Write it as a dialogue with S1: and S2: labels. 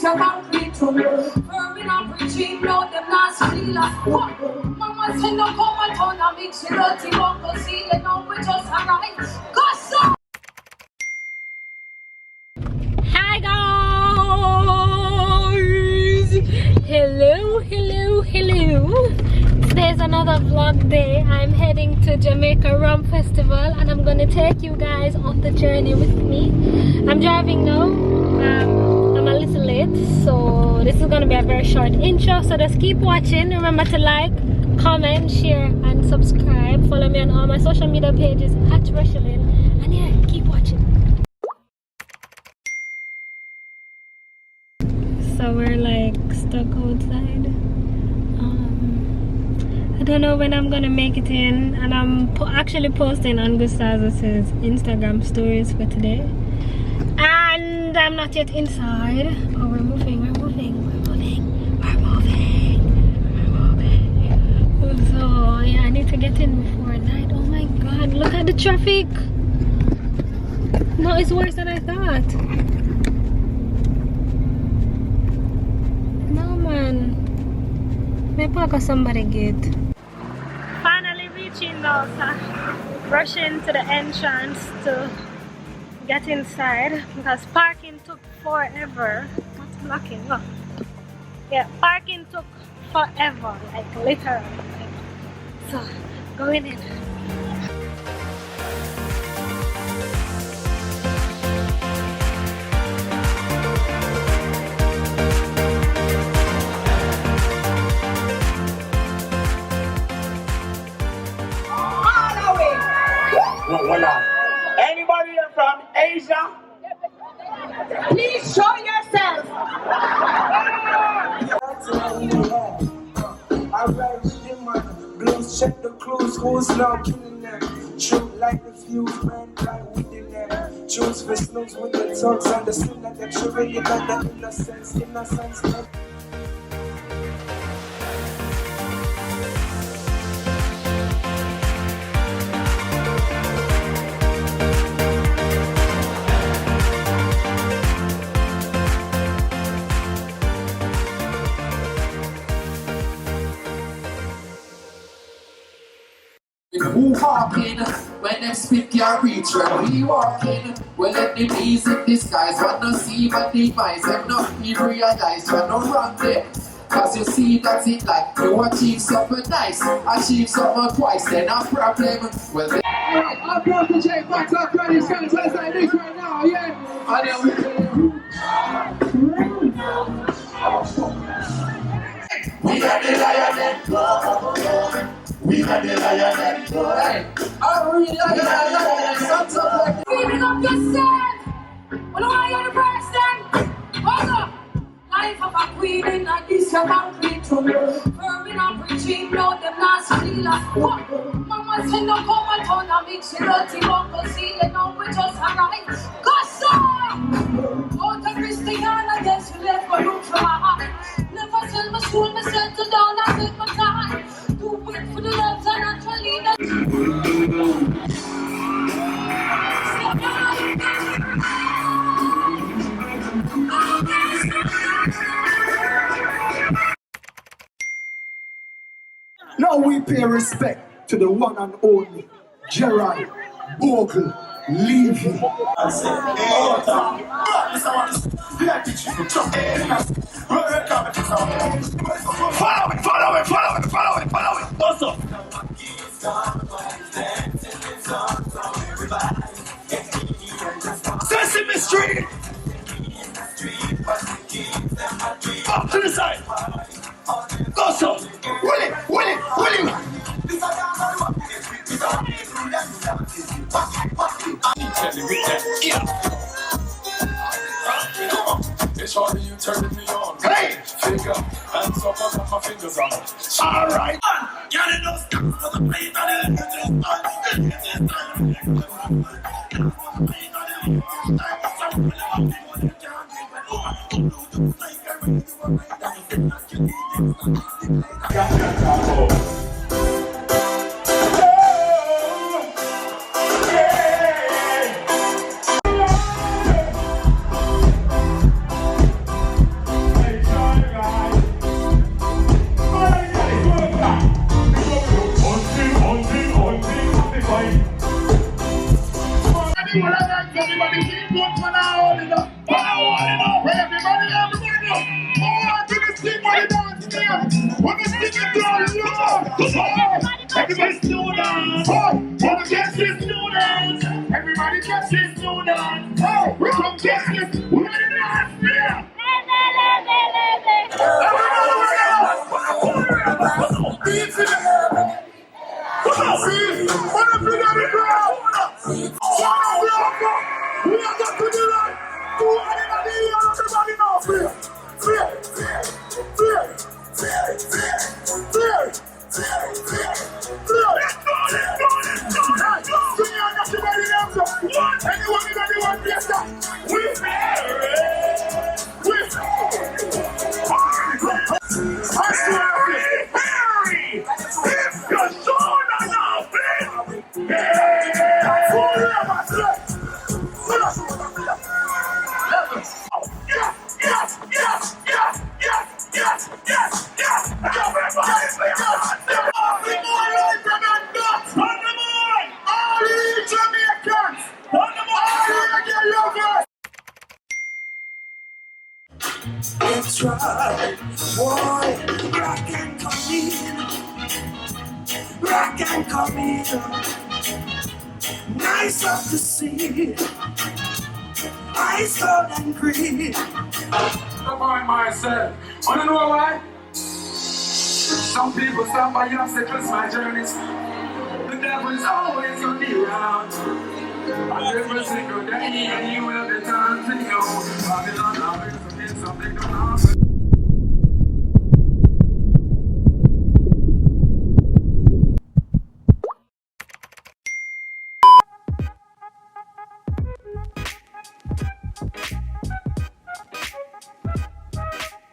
S1: your concrete room. Firming and preaching, no, them not steal us. Mama said no come and turn and mix it up. You won't go see it, no, we just arrive. Go so! Hi guys! Hello. Today's another vlog day. I'm heading to Jamaica Rum Festival and I'm gonna take you guys on the journey with me. I'm driving now. I'm a little late, so this is gonna be a very short intro, so just keep watching. Remember to like, comment, share and subscribe. Follow me on all my social media pages at Rushelin, and yeah, keep watching. So we're like stuck outside. I don't know when I'm gonna make it in, and I'm actually posting on Gustavus's Instagram stories for today. And I'm not yet inside. Oh, we're moving. So yeah, I need to get in before night. Oh my god, look at the traffic. No, it's worse than I thought. No man. May park or somebody gate. Finally reaching now, so rushing to the entrance to get inside because parking took forever. What's blocking? Look. Yeah, parking took forever, like literally. So, going in.
S2: Anybody here from Asia?
S1: Please show yourself.
S3: Alright, with them man, blues check the clues, who's now killing them? Shoot like the fuse, man, right within them. Choose for snooze with the tongues and the sin that they're really got the innocence.
S4: Who walking when them spit your reach when we walking? Well, let the bees in disguise, but no see but device. Them not even realize you're not wrong there. Cause you see that's it like you achieve something nice, achieve something twice, then no problem. Well, then
S5: alright, I'm going to check back to our credits, kind of like this right now, yeah? And then
S4: we got the lion. We got the lion. I'm really lion. Something like
S1: Feeding up yourself. Well, why are you president? Hold up. Life of a queen in a this your concrete room. Firming and preaching, no, them not steal us. Mama said no come and turn and mix it up. You won't go see it, no, we just arrive. Go so! Out of Christiana, yes, you left for you try. Never tell my soul, me settle down and take my time. Do it for the love and naturally that.
S3: Now we pay respect to the one and only Gerald Bogle Levy. Follow it. What's up? Sesame Street. Up to the side. Go so. Willie.
S6: It's harder you turning me on.
S3: Hey!
S6: Figure, hands up, I got my fingers on.
S3: All right.
S5: Oh, to the stick on the dance there. When the stick is down, everybody slow down. Wanna get this students? Everybody get this students. We come get this. We're in the dance there. Beats in the air. See? What if you got it, bro? We are got to do that. Do anybody here? Everybody know. Fear. That's right, boy, rock and come in, rock and come in, nice up to see, ice cold and green.
S6: I find myself. Wanna know why? Some people stop by obstacles, my journeys. The devil is always on the round. And every single day, and you will be time to know. Babylon, something don't happen.